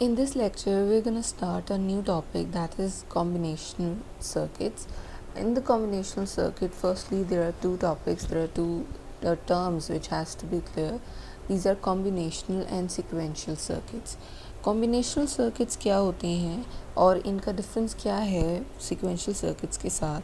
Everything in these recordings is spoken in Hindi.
In this lecture, we're going to start a new topic, that is combinational circuits. In the combinational circuit, firstly, there are two topics, there are two terms which has to be clear. These are combinational and sequential circuits. Combinational circuits क्या होते हैं और इनका डिफरेंस क्या है sequential circuits के साथ.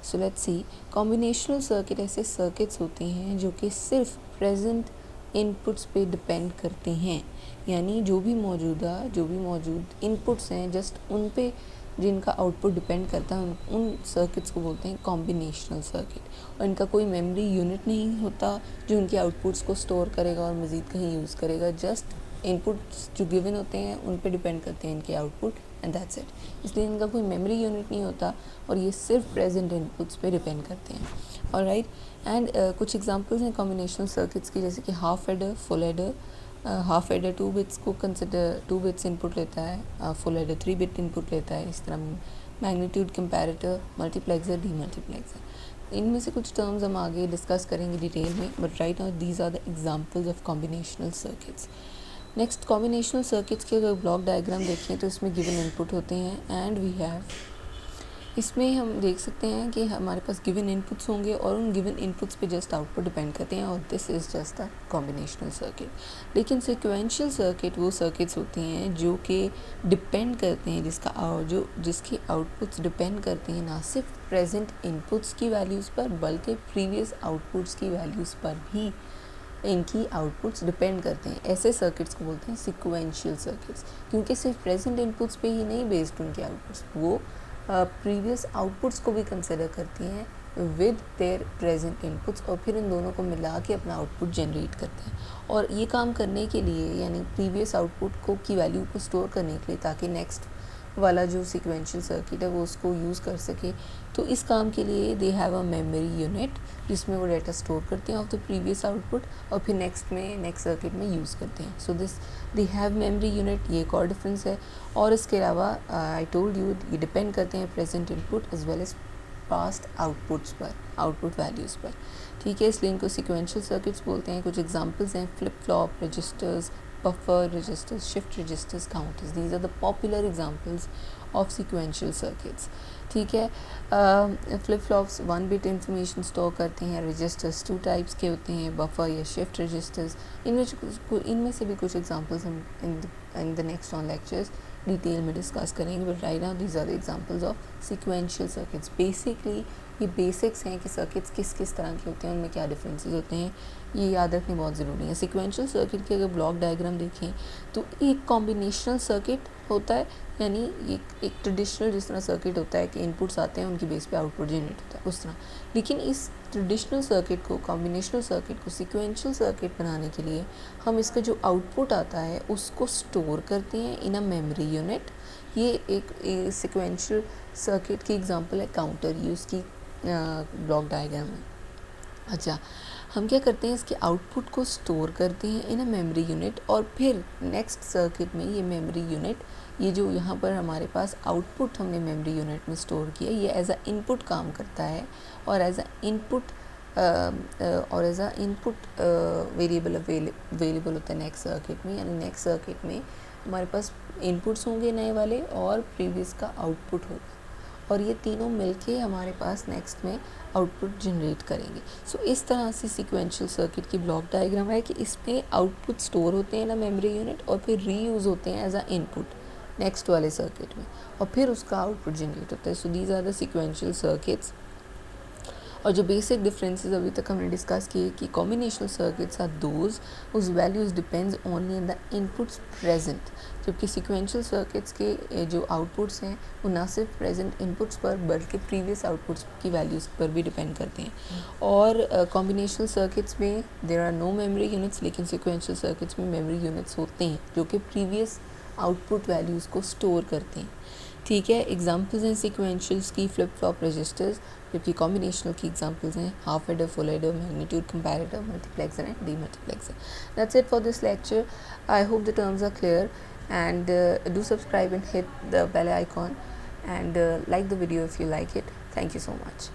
So let's see. Combinational circuit ऐसे circuits होते हैं जो कि सिर्फ present इनपुट्स पे डिपेंड करते हैं, यानी जो भी मौजूद इनपुट्स हैं जस्ट उन पे जिनका आउटपुट डिपेंड करता है उन सर्किट्स को बोलते हैं कॉम्बिनेशनल सर्किट. और इनका कोई मेमोरी यूनिट नहीं होता जो उनके आउटपुट्स को स्टोर करेगा और मज़ीद कहीं यूज़ करेगा. जस्ट इनपुट्स जो गिवन होते हैं उन पे डिपेंड करते हैं इनके आउटपुट एंड दैट्स इट. इसलिए इनका कोई मेमोरी यूनिट नहीं होता और ये सिर्फ प्रेजेंट इनपुट्स पे डिपेंड करते हैं. ऑलराइट. एंड कुछ एग्जांपल्स हैं कॉम्बिनेशनल सर्किट्स की, जैसे कि half adder, full adder. Half adder 2 bits को कंसिडर 2 बिट्स इनपुट लेता है, फुल एडर 3 बिट इनपुट लेता है. इस तरह मैग्नीट्यूड कंपैरेटर, मल्टीप्लेक्सर, डीमल्टीप्लेक्सर. इनमें से कुछ टर्म्स हम आगे डिस्कस करेंगे डिटेल में, but right now these are the examples of combinational circuits. Next, combinational circuits के अगर ब्लॉक डायग्राम देखें तो इसमें गिवन इनपुट होते हैं एंड वी हैव, इसमें हम देख सकते हैं कि हमारे पास गिवन इनपुट्स होंगे और उन गिवन इनपुट्स पे जस्ट आउटपुट डिपेंड करते हैं और this is just a combinational circuit. लेकिन सिक्वेंशियल सर्किट वो सर्किट्स होती हैं जो कि डिपेंड करते हैं, जिसके आउटपुट्स डिपेंड करते हैं ना सिर्फ प्रेजेंट इनपुट्स की वैल्यूज़ पर बल्कि प्रीवियस आउटपुट्स की वैल्यूज़ पर भी इनकी आउटपुट्स डिपेंड करते हैं. ऐसे सर्किट्स को बोलते हैं सिक्वेंशियल सर्किट्स, क्योंकि सिर्फ प्रेजेंट इनपुट्स पे ही नहीं बेस्ड उनके आउटपुट्स, वो प्रीवियस आउटपुट्स को भी कंसिडर करती हैं विद देयर प्रेजेंट इनपुट्स और फिर इन दोनों को मिला के अपना आउटपुट जनरेट करते हैं. और ये काम करने के लिए, यानी प्रीवियस आउटपुट को की वैल्यू को स्टोर करने के लिए, ताकि नेक्स्ट वाला जो सिक्वेंशियल सर्किट है वो उसको यूज़ कर सके, तो इस काम के लिए they have a memory unit जिसमें वो डाटा स्टोर करते हैं ऑफ द प्रीवियस आउटपुट और फिर नेक्स्ट सर्किट में यूज़ करते हैं. So this they have memory unit, ये एक और डिफरेंस है. और इसके अलावा आई टोल्ड यू ये डिपेंड करते हैं present input as well as past outputs पर, आउटपुट वैल्यूज़ पर. ठीक है, इसलिए इनको सिक्वेंशियल सर्किट्स बोलते हैं. कुछ एग्जांपल्स हैं flip flop, registers, buffer registers, shift registers, counters. These are the popular examples of sequential circuits. ठीक है. Flip flops 1 bit information store करते हैं. रजिस्टर्स 2 टाइप्स के होते हैं, बफर या शिफ्ट रजिस्टर्स. इनमें से भी कुछ एग्जांपल्स हम in the next on lectures detail में डिस्कस करेंगे, but right now these are the examples of sequential circuits. Basically ये बेसिक्स हैं कि सर्किट्स किस किस तरह के होते हैं, उनमें क्या डिफरेंसेस होते हैं, ये याद रखनी बहुत ज़रूरी है. सिक्वेंशियल सर्किट के अगर ब्लॉक डायग्राम देखें तो एक कॉम्बिनेशनल सर्किट होता है, यानी एक ट्रेडिशनल जिस तरह सर्किट होता है कि इनपुट्स आते हैं उनकी बेस पे आउटपुट जनरेट होता है उस तरह. लेकिन इस ट्रेडिशनल सर्किट को, कॉम्बिनेशनल सर्किट को सिक्वेंशियल सर्किट बनाने के लिए हम इसका जो आउटपुट आता है उसको स्टोर करते हैं इन अ मेमोरी यूनिट. ये एक सिक्वेंशियल सर्किट की एग्जांपल है काउंटर, ये उसकी ब्लॉक डायग्राम है. अच्छा, हम क्या करते हैं, इसके आउटपुट को स्टोर करते हैं इन अ मेमोरी यूनिट और फिर नेक्स्ट सर्किट में ये मेमोरी यूनिट, ये जो यहाँ पर हमारे पास आउटपुट हमने मेमोरी यूनिट में स्टोर किया, ये एज अ इनपुट काम करता है और as a input variable available होता है नेक्स्ट सर्किट में. यानी नेक्स्ट सर्किट में हमारे पास इनपुट्स होंगे नए वाले और प्रीवियस का आउटपुट होगा और ये तीनों मिलके हमारे पास नेक्स्ट में आउटपुट जनरेट करेंगे. सो इस तरह से सिक्वेंशियल सर्किट की ब्लॉक डायग्राम है कि इसमें आउटपुट स्टोर होते हैं ना मेमोरी यूनिट और फिर रीयूज़ होते हैं एज अ इनपुट नेक्स्ट वाले सर्किट में और फिर उसका आउटपुट जनरेट होता है. So these are the sequential circuits. और जो बेसिक डिफरेंसेस अभी तक हमने डिस्कस किए कि combinational circuits are those whose values depends only on the inputs present, जबकि सिक्वेंशियल सर्किट्स के जो आउटपुट्स हैं वो ना सिर्फ प्रेजेंट इनपुट्स पर बल्कि प्रीवियस आउटपुट्स की वैल्यूज़ पर भी डिपेंड करते हैं. और कॉम्बिनेशनल सर्किट्स में there are no memory units, लेकिन सिक्वेंशियल सर्किट्स में मेमोरी यूनिट्स होते हैं जो कि प्रीवियस आउटपुट वैल्यूज़ को स्टोर करते हैं. ठीक है, एग्जांपल्स हैं सिक्वेंशियल्स की फ्लिप फ्लॉप, रजिस्टर्स, जबकि कॉम्बिनेशनल की एग्जांपल्स हैं half adder, full adder, magnitude comparator, multiplexer and demultiplexer. That's it for this lecture. I hope the terms are clear and do subscribe and hit the bell icon and like the video if you like it. Thank you so much.